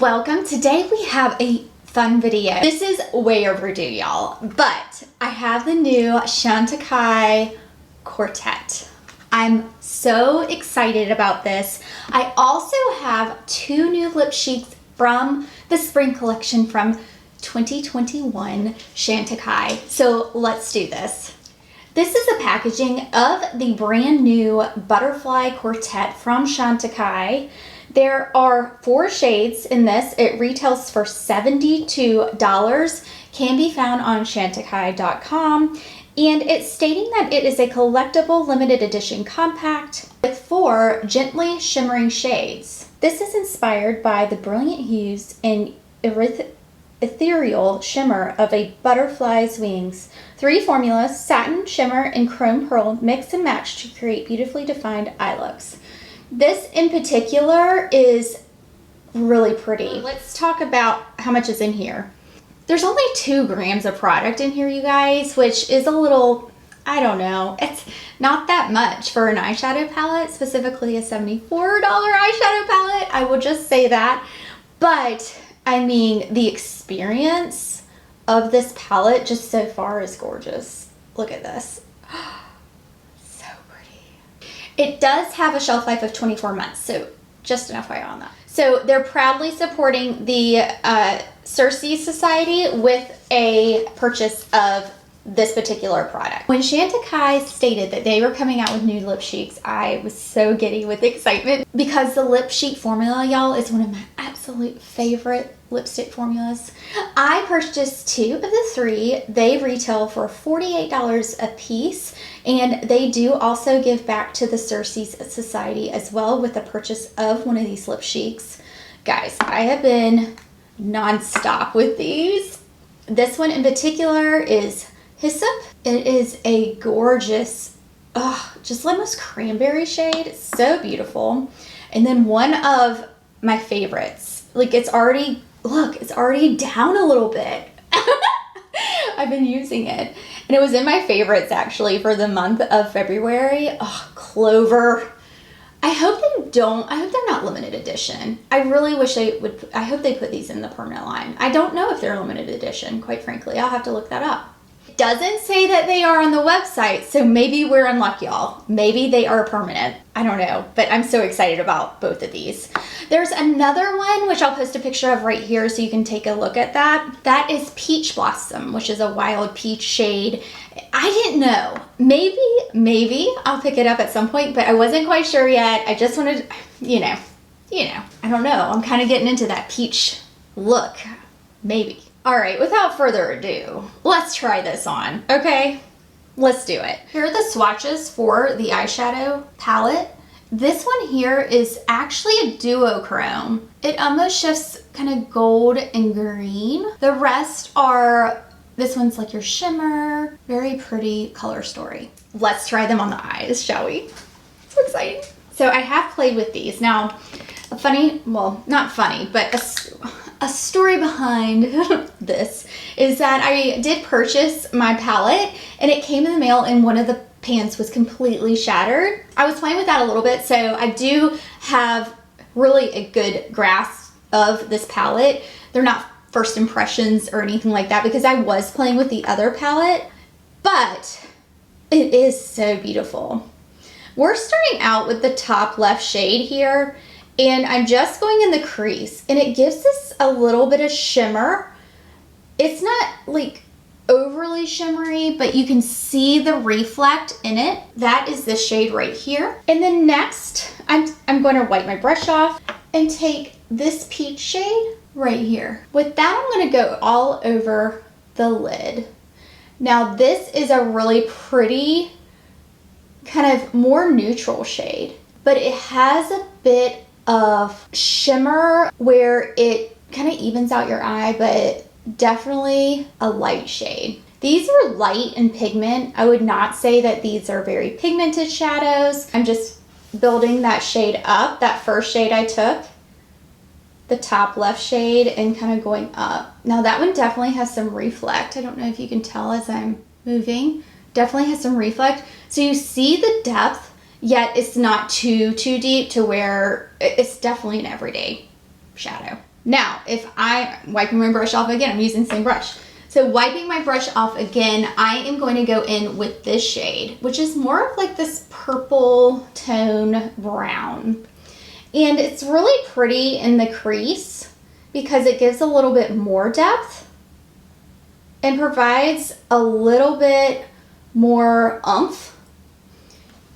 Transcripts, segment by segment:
welcome. Today we have a fun video. This is way overdue, y'all, but I have the new Chantecaille Quartet. I'm so excited about this. I also have two new lip cheeks from the spring collection from 2021 Chantecaille. So let's do this. This is a packaging of the brand new Butterfly Quartet from Chantecaille. There are 4 shades in this. It retails for $72. Can be found on chantecaille.com. And it's stating that it is a collectible limited edition compact with 4 gently shimmering shades. This is inspired by the brilliant hues and ethereal shimmer of a butterfly's wings. 3 formulas, satin, shimmer, and chrome pearl, mix and match to create beautifully defined eye looks. This in particular is really pretty. Let's talk about how much is in here. There's only 2 grams of product in here, you guys, which is a little, I don't know, it's not that much for an eyeshadow palette, specifically a $74 eyeshadow palette. I will just say that. But I mean, the experience of this palette just so far is gorgeous. Look at this. So pretty. It does have a shelf life of 24 months, so just an FYI on that. So they're proudly supporting the Circe Society with a purchase of this particular product. When Chantecaille stated that they were coming out with new lip cheeks, I was so giddy with excitement because the lip cheek formula, y'all, is one of my absolute favorite lipstick formulas. I purchased 2 of the 3. They retail for $48 a piece, and they do also give back to the Circe Society as well with the purchase of one of these lip cheeks. Guys, I have been non-stop with these. This one in particular is Hyssop. It is a gorgeous, just almost cranberry shade. It's so beautiful. And then one of my favorites, like it's already, look, it's already down a little bit. I've been using it. And it was in my favorites actually for the month of February. Oh, Clover. I hope they're not limited edition. I really wish they would, I hope they put these in the permanent line. I don't know if they're limited edition, quite frankly. I'll have to look that up. It doesn't say that they are on the website, so maybe we're in luck, y'all. Maybe they are permanent. I don't know, but I'm so excited about both of these. There's another one, which I'll post a picture of right here so you can take a look at that. That is Peach Blossom, which is a wild peach shade. I didn't know. Maybe I'll pick it up at some point, but I wasn't quite sure yet. I just wanted, you know, I don't know. I'm kind of getting into that peach look. Maybe. All right, without further ado, let's try this on, okay? Let's do it. Here are the swatches for the eyeshadow palette. This one here is actually a duochrome. It almost shifts kind of gold and green. The rest are, this one's like your shimmer, very pretty color story. Let's try them on the eyes, shall we? So exciting. So I have played with these. Now, a funny, well, not funny, but a story behind this is that I did purchase my palette and it came in the mail and one of the pans was completely shattered. I was playing with that a little bit, so I do have really a good grasp of this palette. They're not first impressions or anything like that because I was playing with the other palette, but it is so beautiful. We're starting out with the top left shade here, and I'm just going in the crease, and it gives us a little bit of shimmer. It's not like overly shimmery, but you can see the reflect in it. That is this shade right here. And then next, I'm going to wipe my brush off and take this peach shade right here. With that, I'm going to go all over the lid. Now, this is a really pretty, kind of more neutral shade, but it has a bit of shimmer where it kind of evens out your eye, but definitely a light shade. These are light in pigment. I would not say that these are very pigmented shadows. I'm just building that shade up, that first shade I took, the top left shade, and kind of going up. Now that one definitely has some reflect. I don't know if you can tell as I'm moving. Definitely has some reflect. So you see the depth, yet it's not too deep to where it's definitely an everyday shadow. Now, if I'm wiping my brush off again, I'm using the same brush. So wiping my brush off again, I am going to go in with this shade, which is more of like this purple tone brown. And it's really pretty in the crease because it gives a little bit more depth and provides a little bit more oomph.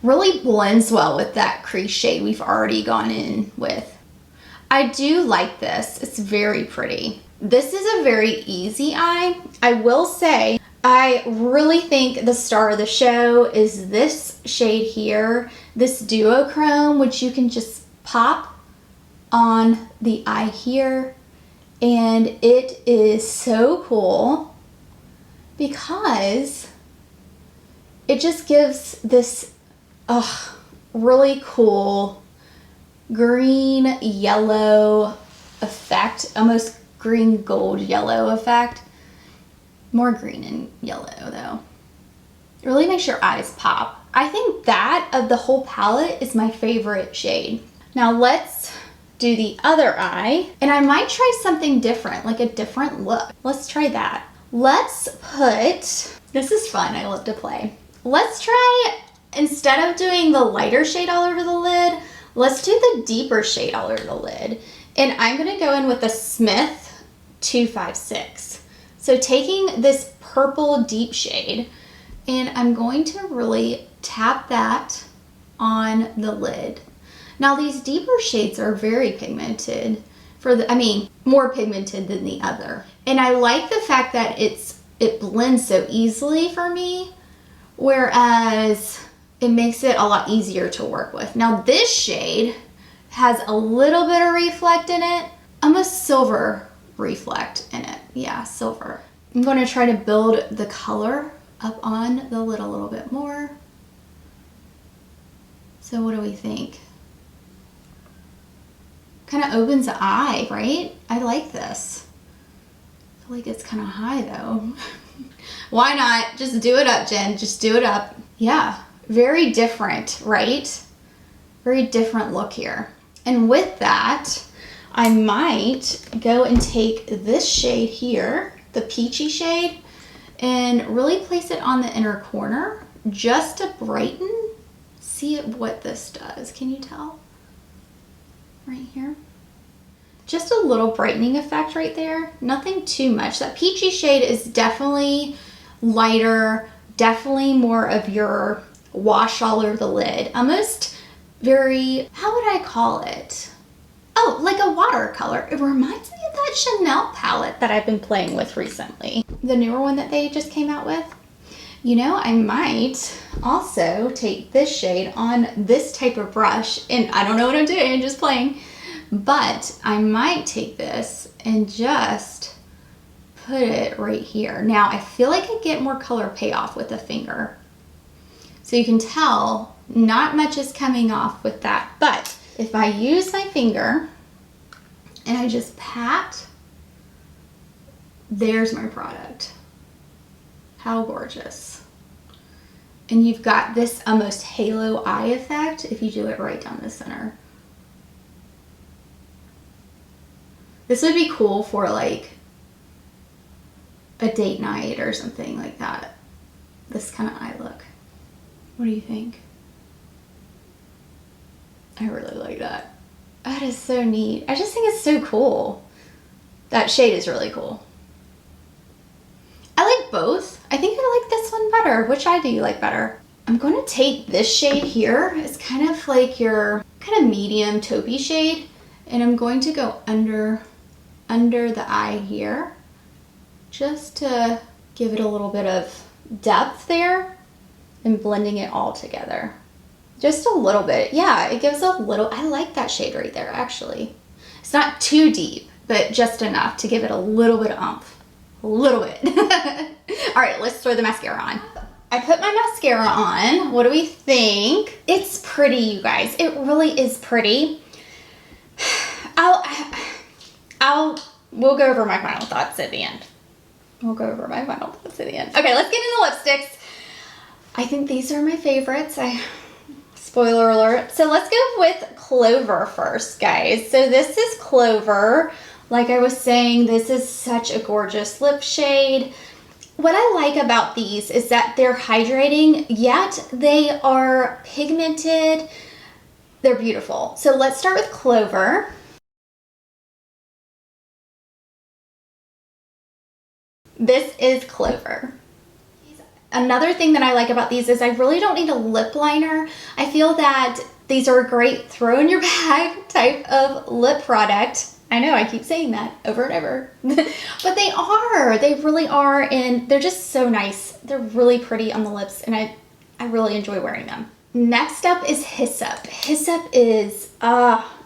Really blends well with that crease shade we've already gone in with. I do like this. It's very pretty. This is a very easy eye. I will say, I really think the star of the show is this shade here, this duochrome, which you can just pop on the eye here. And it is so cool because it just gives this really cool green yellow effect, almost green gold yellow effect. More green and yellow though. It really makes your eyes pop. I think that of the whole palette is my favorite shade. Now let's do the other eye, and I might try something different, like a different look. Let's try that. Let's put, this is fun, I love to play. Let's try, instead of doing the lighter shade all over the lid, let's do the deeper shade all over the lid. And I'm gonna go in with the Smith 256. So taking this purple deep shade, and I'm going to really tap that on the lid. Now these deeper shades are very pigmented, more pigmented than the other. And I like the fact that it blends so easily for me, whereas it makes it a lot easier to work with. Now this shade has a little bit of reflect in it, almost silver reflect in it. Yeah, silver. I'm going to try to build the color up on the lid a little bit more. So what do we think? Kind of opens the eye, right? I like this. I feel like it's kind of high though. Why not? Just do it up, Jen. Just do it up. Yeah, very different, right? Very different look here. And with that, I might go and take this shade here, the peachy shade, and really place it on the inner corner just to brighten. See what this does. Can you tell? Right here. Just a little brightening effect right there. Nothing too much. That peachy shade is definitely lighter, definitely more of your wash all over the lid. Almost very, how would I call it? Oh, like a watercolor. It reminds me of that Chanel palette that I've been playing with recently. The newer one that they just came out with. You know, I might also take this shade on this type of brush, and I don't know what I'm doing, I'm just playing, but I might take this and just put it right here. Now, I feel like I get more color payoff with a finger. So you can tell not much is coming off with that, but if I use my finger and I just pat, there's my product. How gorgeous. And you've got this almost halo eye effect if you do it right down the center. This would be cool for like a date night or something like that. This kind of eye look. What do you think? I really like that. That is so neat. I just think it's so cool. That shade is really cool. I like both. I think I like this one better. Which eye do you like better? I'm going to take this shade here. It's kind of like your kind of medium taupey shade. And I'm going to go under the eye here, just to give it a little bit of depth there and blending it all together. Just a little bit. Yeah, it gives a little, I like that shade right there actually. It's not too deep, but just enough to give it a little bit of oomph. A little bit. All right, let's throw the mascara on. I put my mascara on. What do we think? It's pretty, you guys. It really is pretty. We'll go over my final thoughts at the end. Okay, let's get into lipsticks. I think these are my favorites. Spoiler alert. So let's go with Clover first, guys. So this is Clover Like I was saying, this is such a gorgeous lip shade. What I like about these is that they're hydrating, yet they are pigmented. They're beautiful. So let's start with Clover. This is Clover. Another thing that I like about these is I really don't need a lip liner. I feel that these are a great throw in your bag type of lip product. I know I keep saying that over and over, but they really are, and they're just so nice. They're really pretty on the lips, and I really enjoy wearing them. Next up is Hyssop. Hyssop is,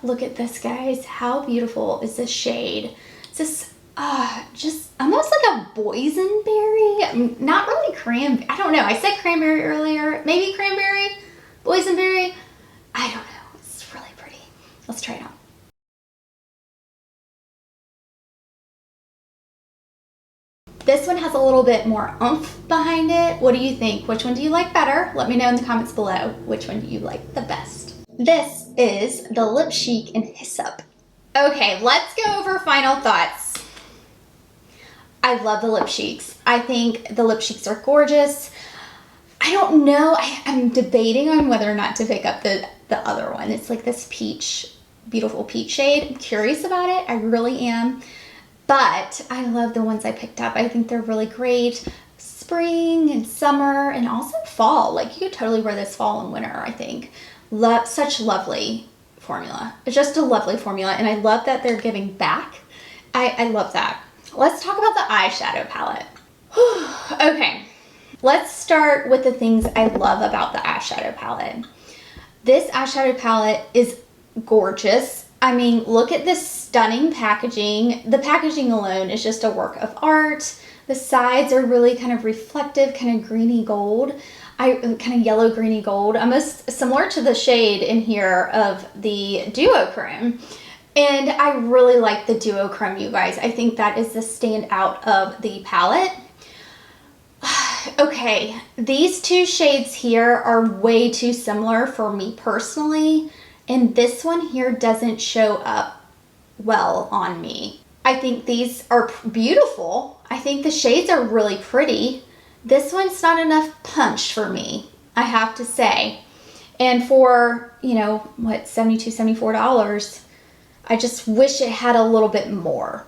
look at this, guys. How beautiful is this shade? It's this, just almost like a boysenberry. Not really cranberry. I don't know. I said cranberry earlier. Maybe cranberry? Boysenberry? I don't know. It's really pretty. Let's try it out. This one has a little bit more oomph behind it. What do you think? Which one do you like better? Let me know in the comments below. Which one do you like the best? This is the Lip Chic in Hyssop. Okay, let's go over final thoughts. I love the Lip Chics. I think the Lip Chics are gorgeous. I don't know. I'm debating on whether or not to pick up the other one. It's like this peach, beautiful peach shade. I'm curious about it. I really am. But I love the ones I picked up. I think they're really great. Spring and summer and also fall. Like you could totally wear this fall and winter, I think. Such lovely formula. It's just a lovely formula, and I love that they're giving back. I love that. Let's talk about the eyeshadow palette. Okay, let's start with the things I love about the eyeshadow palette. This eyeshadow palette is gorgeous. I mean, look at this stunning packaging. The packaging alone is just a work of art. The sides are really kind of reflective, kind of greeny gold. Kind of yellow greeny gold, almost similar to the shade in here of the duochrome. And I really like the duochrome, you guys. I think that is the standout of the palette. Okay, these two shades here are way too similar for me personally. And this one here doesn't show up well on me. I think these are beautiful. I think the shades are really pretty. This one's not enough punch for me, I have to say. And for, you know, what, $72, $74, I just wish it had a little bit more.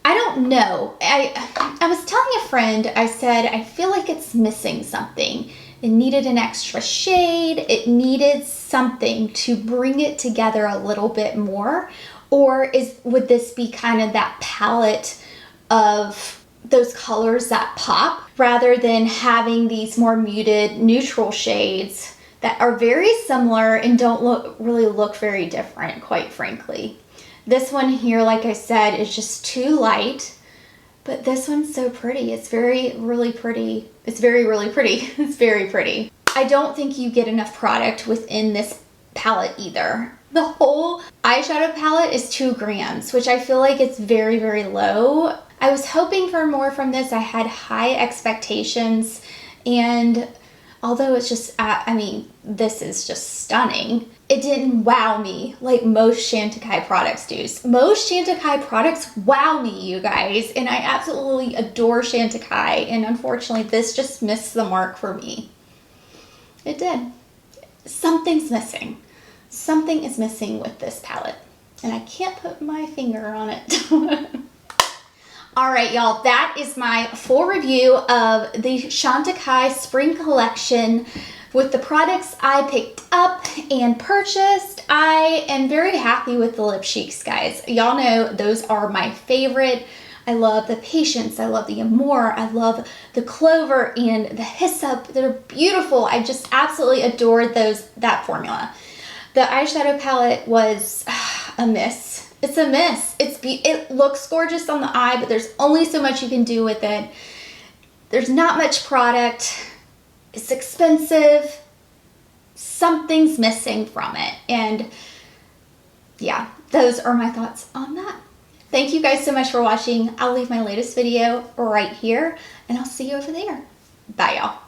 I don't know. I was telling a friend, I said, I feel like it's missing something. It needed an extra shade. It needed something to bring it together a little bit more. Or would this be kind of that palette of those colors that pop rather than having these more muted neutral shades that are very similar and don't really look very different, quite frankly. This one here, like I said, is just too light. But this one's so pretty. It's really pretty. It's really pretty. It's very pretty. I don't think you get enough product within this palette either. The whole eyeshadow palette is 2 grams, which I feel like it's very low. I was hoping for more from this. I had high expectations, and although it's just, I mean, this is just stunning, it didn't wow me like most Chantecaille products do. Most Chantecaille products wow me, you guys, and I absolutely adore Chantecaille, and unfortunately this just missed the mark for me. It did. Something's missing. Something is missing with this palette, and I can't put my finger on it. All right, y'all, that is my full review of the Chantecaille Spring Collection with the products I picked up and purchased. I am very happy with the Lip Chics, guys. Y'all know those are my favorite. I love the Patience, I love the Amour, I love the Clover and the Hyssop. They're beautiful. I just absolutely adored that formula. The eyeshadow palette was a miss. It's a miss. It looks gorgeous on the eye, but there's only so much you can do with it. There's not much product. It's expensive. Something's missing from it. And yeah, those are my thoughts on that. Thank you guys so much for watching. I'll leave my latest video right here, and I'll see you over there. Bye, y'all.